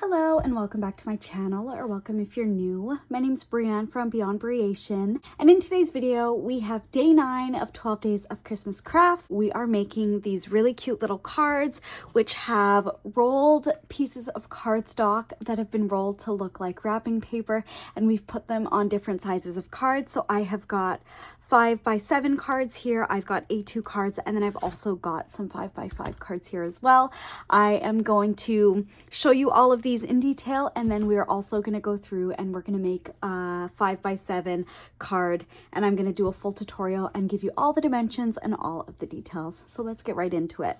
Hello and welcome back to my channel, or welcome if you're new. My name's Brianne from BeyondBreation, and in today's video we have day 9 of 12 days of Christmas crafts. We are making these really cute little cards which have rolled pieces of cardstock that have been rolled to look like wrapping paper, and we've put them on different sizes of cards. So I have got 5x7 cards here, I've got A2 cards, and then I've also got some 5x5 cards here as well. I am going to show you all of these in detail, and then we're also going to go through and we're going to make a 5x7 card, and I'm going to do a full tutorial and give you all the dimensions and all of the details. So let's get right into it.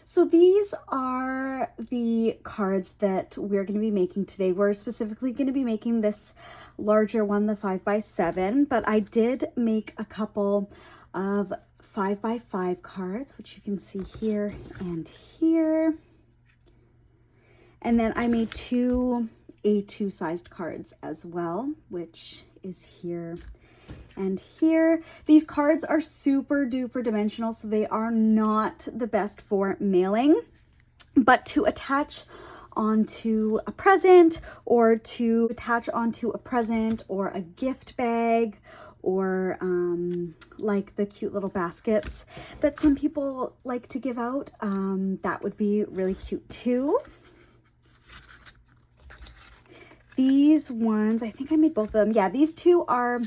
So these are the cards that we're going to be making today. We're specifically going to be making this larger one, the 5x7, but I did make a couple of 5x5 cards, which you can see here and here. And then I made 2 A2 sized cards as well, which is here and here. These cards are super duper dimensional, so they are not the best for mailing, but to attach onto a present, or to attach onto a present or a gift bag, or like the cute little baskets that some people like to give out, that would be really cute too. These ones, I think I made both of them. Yeah, these two are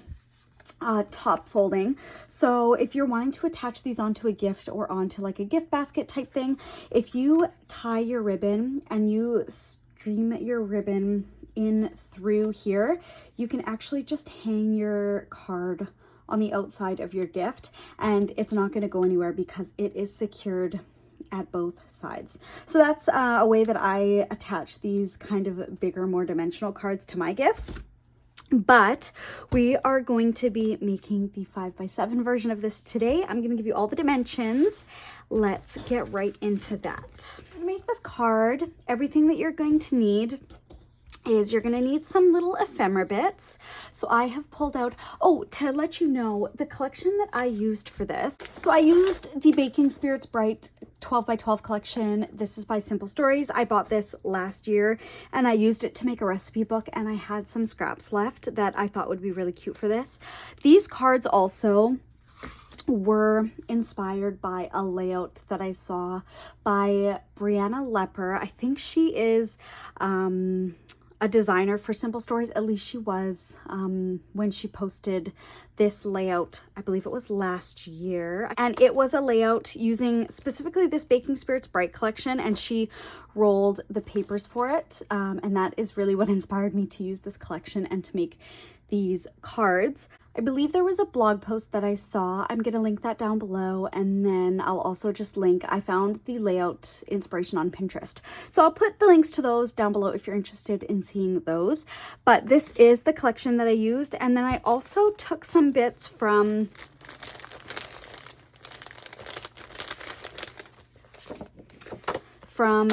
top folding. So if you're wanting to attach these onto a gift or onto like a gift basket type thing, if you tie your ribbon and you stream your ribbon in through here, you can actually just hang your card on the outside of your gift, and it's not going to go anywhere because it is secured at both sides. So that's a way that I attach these kind of bigger, more dimensional cards to my gifts. But we are going to be making the 5x7 version of this today. I'm going to give you all the dimensions. Let's get right into that. To make this card, everything that you're going to need is you're going to need some little ephemera bits. So I have pulled out, to let you know, the collection that I used for this. So I used the Baking Spirits Bright 12x12 collection. This is by Simple Stories. I bought this last year and I used it to make a recipe book, and I had some scraps left that I thought would be really cute for this. These cards also were inspired by a layout that I saw by Brianna Lepper. I think she is a designer for Simple Stories. At least she was when she posted this layout. I believe it was last year, and it was a layout using specifically this Baking Spirits Bright collection, and she rolled the papers for it, and that is really what inspired me to use this collection and to make these cards. I believe there was a blog post that I saw. I'm going to link that down below, and then I'll also just link, I found the layout inspiration on Pinterest. So I'll put the links to those down below if you're interested in seeing those. But this is the collection that I used, and then I also took some bits from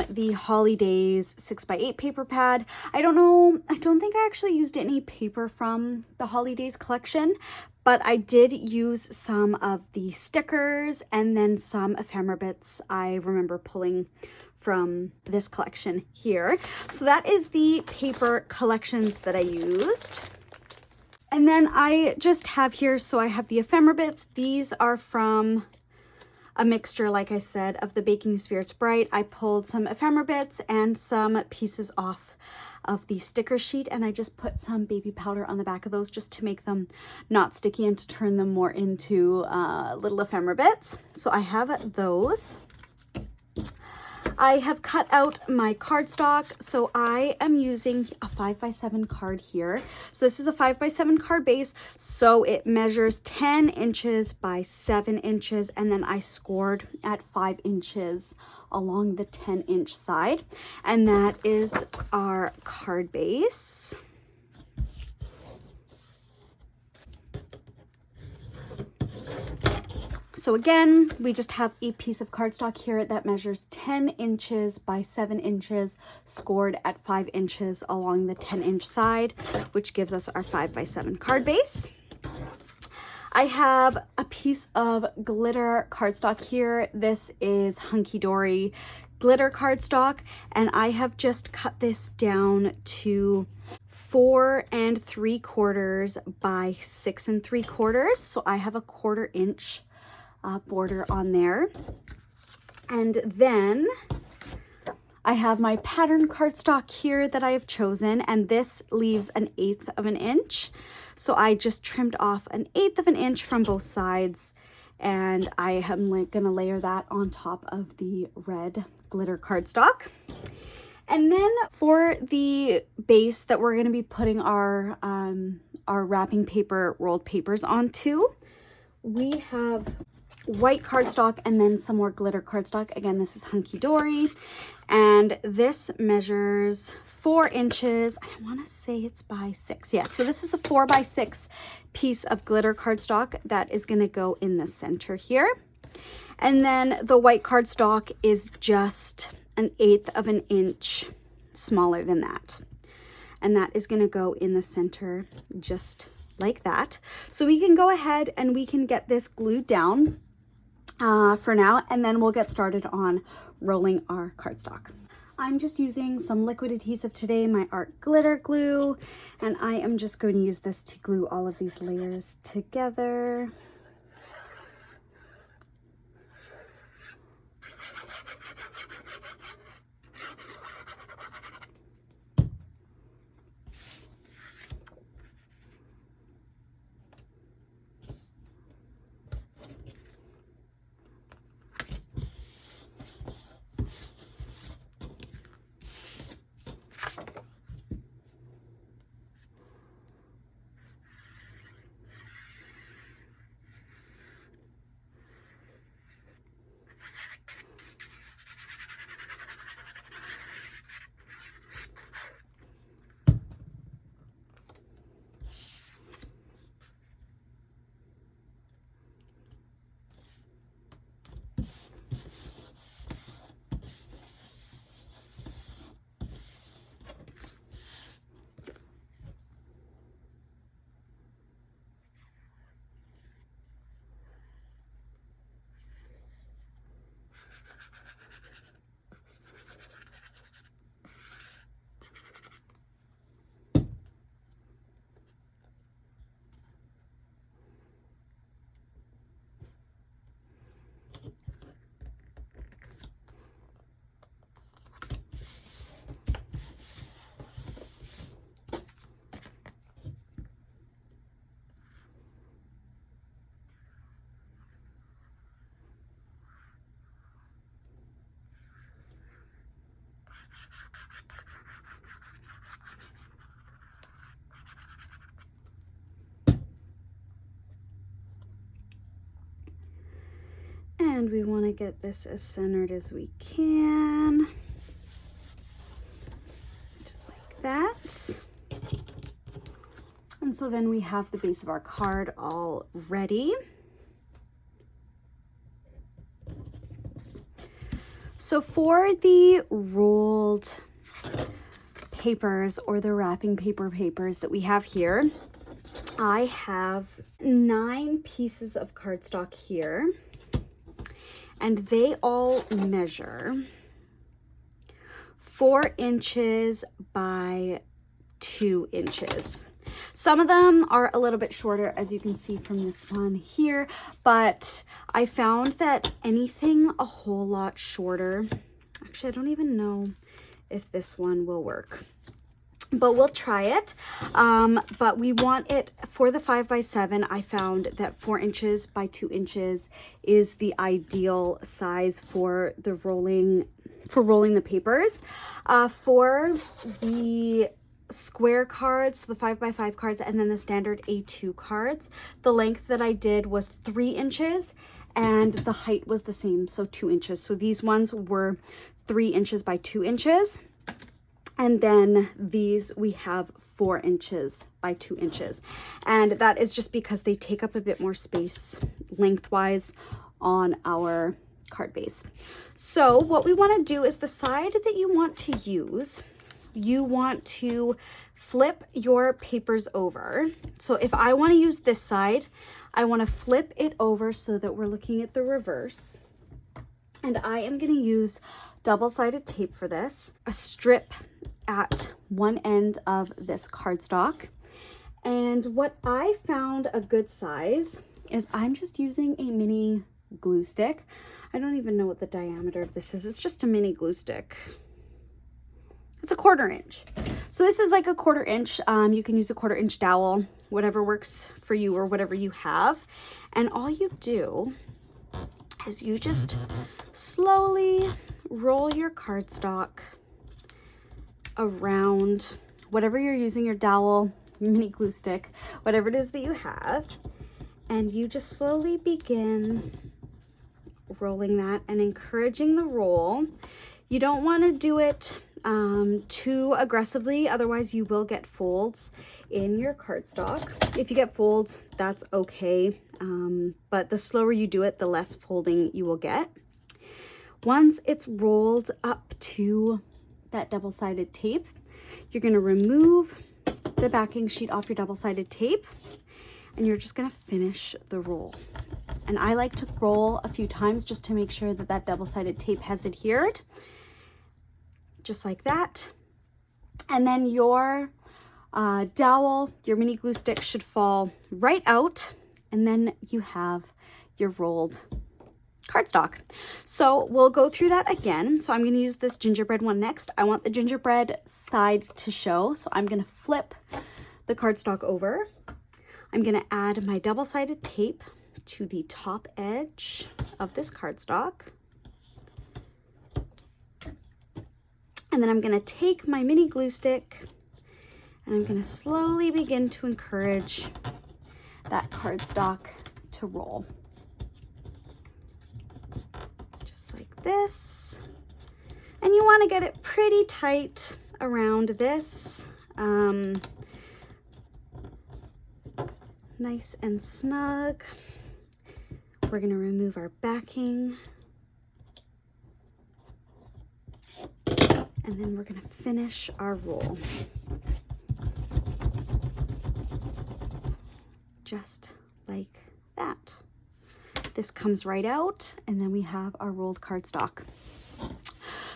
the Holidays 6x8 paper pad. I don't think I actually used any paper from the Holidays collection, but I did use some of the stickers and then some ephemera bits I remember pulling from this collection here. So that is the paper collections that I used. And then I just have here, so I have the ephemera bits. These are from a mixture, like I said, of the Baking Spirits Bright. I pulled some ephemera bits and some pieces off of the sticker sheet, and I just put some baby powder on the back of those just to make them not sticky and to turn them more into little ephemera bits. So I have those. I have cut out my cardstock, so I am using a 5x7 card here. So this is a 5x7 card base, so it measures 10 inches by 7 inches, and then I scored at 5 inches along the 10-inch side, and that is our card base. So again, we just have a piece of cardstock here that measures 10 inches by 7 inches, scored at 5 inches along the 10-inch side, which gives us our 5x7 card base. I have a piece of glitter cardstock here. This is Hunky Dory glitter cardstock, and I have just cut this down to 4 3/4 by 6 3/4. So I have a 1/4 inch border on there. And then I have my pattern cardstock here that I have chosen, and this leaves an 1/8 of an inch. So I just trimmed off an 1/8 of an inch from both sides, and I am gonna layer that on top of the red glitter cardstock. And then for the base that we're gonna be putting our wrapping paper rolled papers onto, we have white cardstock and then some more glitter cardstock. Again, this is Hunky Dory, and this measures 4 inches. I want to say it's by 6. Yeah, so this is a 4 by 6 piece of glitter cardstock that is going to go in the center here. And then the white cardstock is just an 1/8 of an inch smaller than that. And that is going to go in the center just like that. So we can go ahead and we can get this glued down for now, and then we'll get started on rolling our cardstock. I'm just using some liquid adhesive today, my art glitter glue, and I am just going to use this to glue all of these layers together. And we want to get this as centered as we can, just like that. And so then we have the base of our card all ready. So for the rolled papers, or the wrapping papers that we have here, I have 9 pieces of cardstock here, and they all measure 4 inches by 2 inches. Some of them are a little bit shorter, as you can see from this one here, but I found that anything a whole lot shorter, actually I don't even know if this one will work, but we'll try it. But we want it for the 5 by 7. I found that 4 inches by 2 inches is the ideal size for the rolling the papers. For the square cards, so the 5 by 5 cards, and then the standard A2 cards, the length that I did was 3 inches, and the height was the same, so 2 inches. So these ones were 3 inches by 2 inches. And then these we have 4 inches by 2 inches. And that is just because they take up a bit more space lengthwise on our card base. So what we want to do is the side that you want to use, you want to flip your papers over. So if I want to use this side, I want to flip it over so that we're looking at the reverse. And I am going to use double-sided tape for this, a strip at one end of this cardstock. And what I found a good size is I'm just using a mini glue stick. I don't even know what the diameter of this is. It's just a mini glue stick. It's a 1/4 inch. So this is like a 1/4 inch. You can use a 1/4 inch dowel, whatever works for you or whatever you have. And all you do is you just slowly roll your cardstock around whatever you're using, your dowel, your mini glue stick, whatever it is that you have, and you just slowly begin rolling that and encouraging the roll. You don't want to do it too aggressively, otherwise you will get folds in your cardstock. If you get folds, that's okay, but the slower you do it, the less folding you will get. Once it's rolled up to that double-sided tape, you're going to remove the backing sheet off your double-sided tape, and you're just going to finish the roll. And I like to roll a few times just to make sure that that double-sided tape has adhered, just like that. And then your dowel, your mini glue stick should fall right out, and then you have your rolled cardstock. So we'll go through that again. So I'm going to use this gingerbread one next. I want the gingerbread side to show, so I'm going to flip the cardstock over. I'm going to add my double-sided tape to the top edge of this cardstock. And then I'm going to take my mini glue stick and I'm going to slowly begin to encourage that cardstock to roll. Just like this. And you want to get it pretty tight around this. Nice and snug. We're going to remove our backing. And then we're going to finish our roll. Just like that. This comes right out, and then we have our rolled cardstock.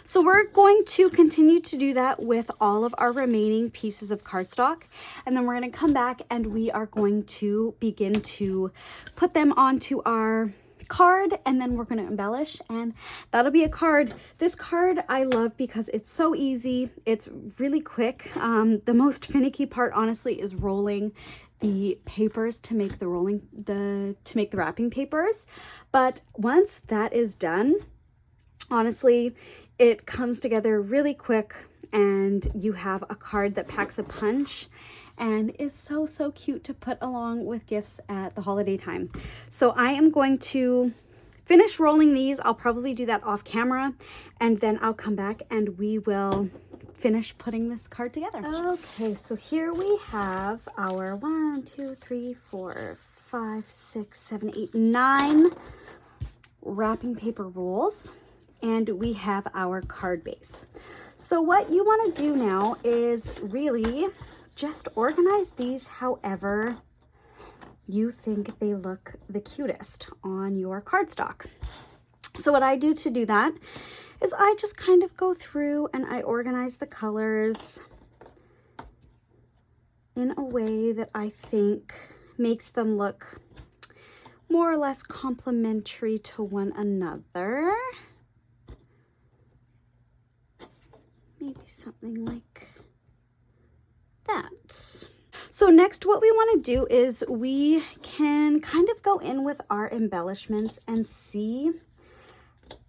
So we're going to continue to do that with all of our remaining pieces of cardstock, and then we're going to come back and we are going to begin to put them onto our card, and then we're going to embellish, and that'll be a card. This card I love because it's so easy. It's really quick. The most finicky part, honestly, is rolling the papers to make the wrapping papers. But once that is done, honestly, it comes together really quick, and you have a card that packs a punch and is so, so cute to put along with gifts at the holiday time. So I am going to finish rolling these. I'll probably do that off camera, and then I'll come back and we will finish putting this card together. Okay, so here we have our 1, 2, 3, 4, 5, 6, 7, 8, 9 wrapping paper rolls, and we have our card base. So what you want to do now is really just organize these however you think they look the cutest on your cardstock. So what I do to do that is I just kind of go through and I organize the colors in a way that I think makes them look more or less complementary to one another. Maybe something like that. So next, what we want to do is we can kind of go in with our embellishments and see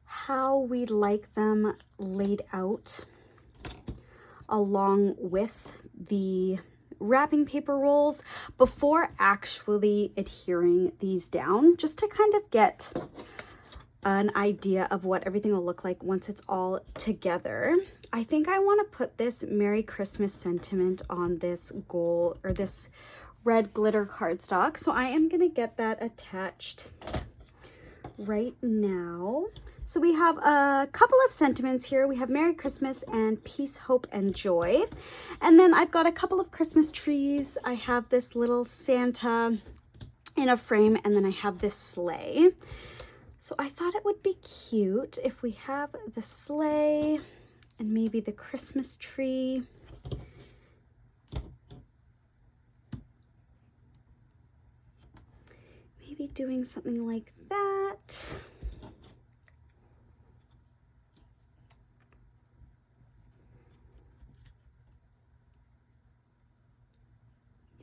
how we'd like them laid out along with the wrapping paper rolls before actually adhering these down, just to kind of get an idea of what everything will look like once it's all together. I think I want to put this Merry Christmas sentiment on this gold or this red glitter cardstock. So I am going to get that attached right now. So we have a couple of sentiments here. We have Merry Christmas and Peace, Hope, and Joy. And then I've got a couple of Christmas trees. I have this little Santa in a frame, and then I have this sleigh. So I thought it would be cute if we have the sleigh and maybe the Christmas tree. Maybe doing something like that.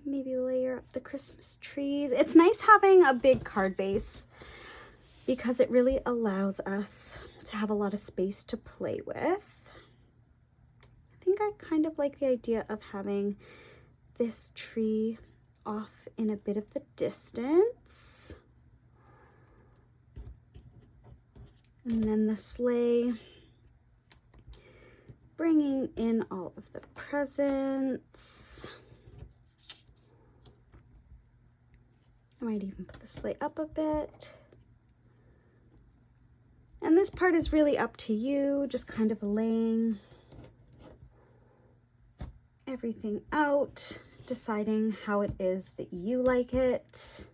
Maybe layer up the Christmas trees. It's nice having a big card base because it really allows us to have a lot of space to play with. I think I kind of like the idea of having this tree off in a bit of the distance. And then the sleigh, bringing in all of the presents. I might even put the sleigh up a bit. And this part is really up to you, just kind of laying everything out, deciding how it is that you like it.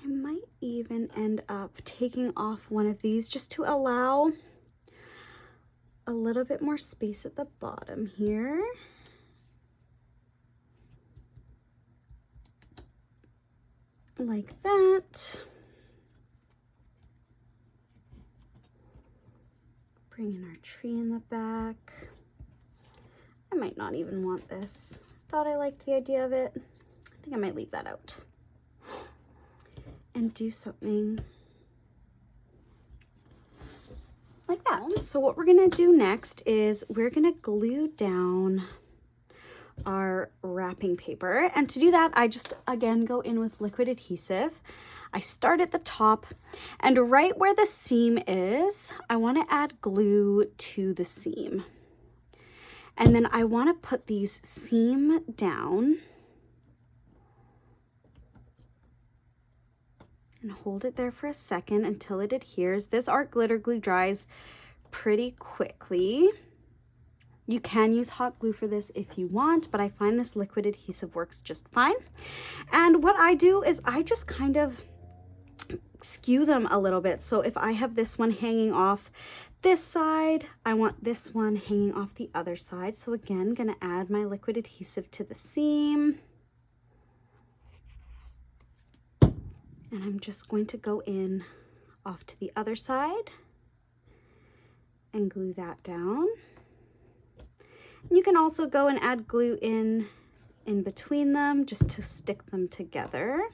I might even end up taking off one of these just to allow a little bit more space at the bottom here. Like that. Bring in our tree in the back. I might not even want this. Thought I liked the idea of it. I think I might leave that out. And do something like that. So what we're gonna do next is we're gonna glue down our wrapping paper, and to do that I just again go in with liquid adhesive. I start at the top, and right where the seam is I want to add glue to the seam, and then I want to put these seam down and hold it there for a second until it adheres. This art glitter glue dries pretty quickly. You can use hot glue for this if you want, but I find this liquid adhesive works just fine. And what I do is I just kind of skew them a little bit. So if I have this one hanging off this side, I want this one hanging off the other side. So again, gonna add my liquid adhesive to the seam. And I'm just going to go in off to the other side and glue that down. You can also go and add glue in between them just to stick them together.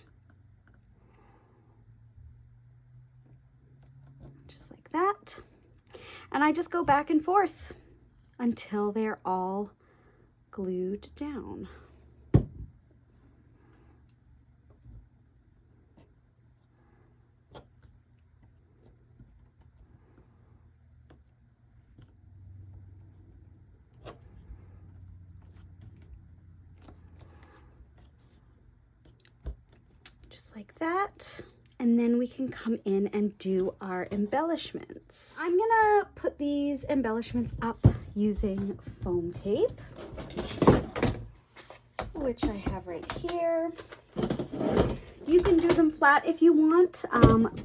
Just like that. And I just go back and forth until they're all glued down. Like that, and then we can come in and do our embellishments. I'm gonna put these embellishments up using foam tape, which I have right here. You can do them flat if you want,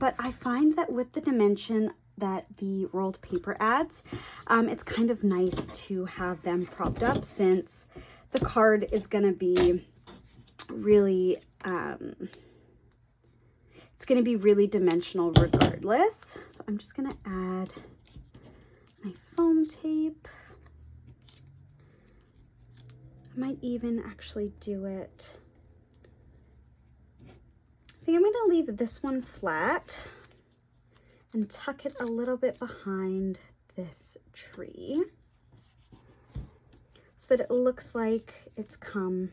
but I find that with the dimension that the rolled paper adds, it's kind of nice to have them propped up since the card is gonna be really it's going to be really dimensional regardless. So I'm just going to add my foam tape. I might even actually do it. I think I'm going to leave this one flat and tuck it a little bit behind this tree so that it looks like it's come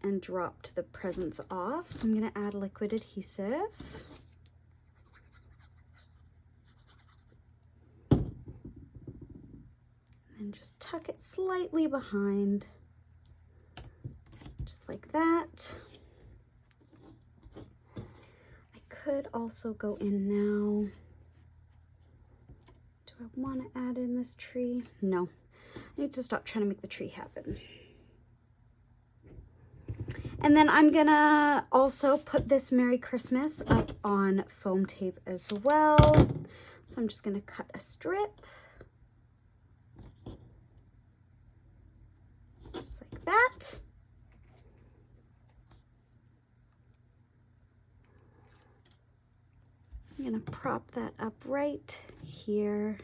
and dropped the presents off. So I'm going to add liquid adhesive. And just tuck it slightly behind, just like that. I could also go in now. Do I want to add in this tree? No, I need to stop trying to make the tree happen. And then I'm gonna also put this Merry Christmas up on foam tape as well. So I'm just gonna cut a strip. Just like that. I'm gonna prop that up right here.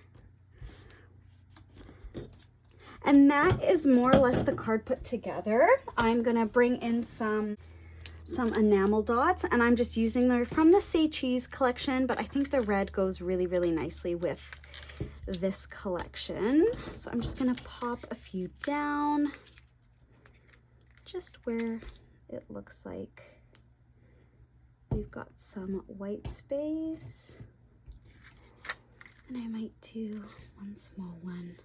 And that is more or less the card put together. I'm gonna bring in some enamel dots, and I'm just using them from the Say Cheese collection, but I think the red goes really, really nicely with this collection. So I'm just gonna pop a few down, just where it looks like we've got some white space. And I might do one small one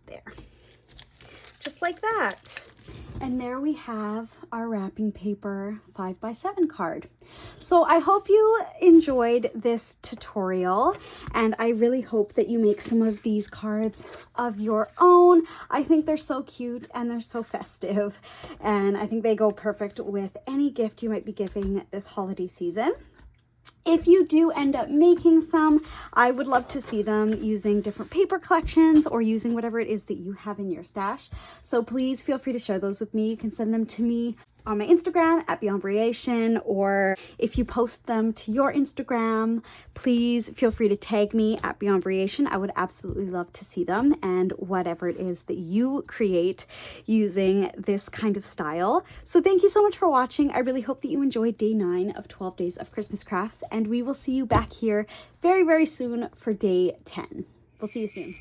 there, just like that. And there we have our wrapping paper 5x7 card. So I hope you enjoyed this tutorial, and I really hope that you make some of these cards of your own. I think they're so cute and they're so festive, and I think they go perfect with any gift you might be giving this holiday season. If you do end up making some, I would love to see them using different paper collections or using whatever it is that you have in your stash. So please feel free to share those with me. You can send them to me on my Instagram at BeyondBreation, or if you post them to your Instagram, please feel free to tag me at BeyondBreation. I would absolutely love to see them and whatever it is that you create using this kind of style. So thank you so much for watching. I really hope that you enjoyed day 9 of 12 days of Christmas crafts, and we will see you back here very, very soon for day 10. We'll see you soon.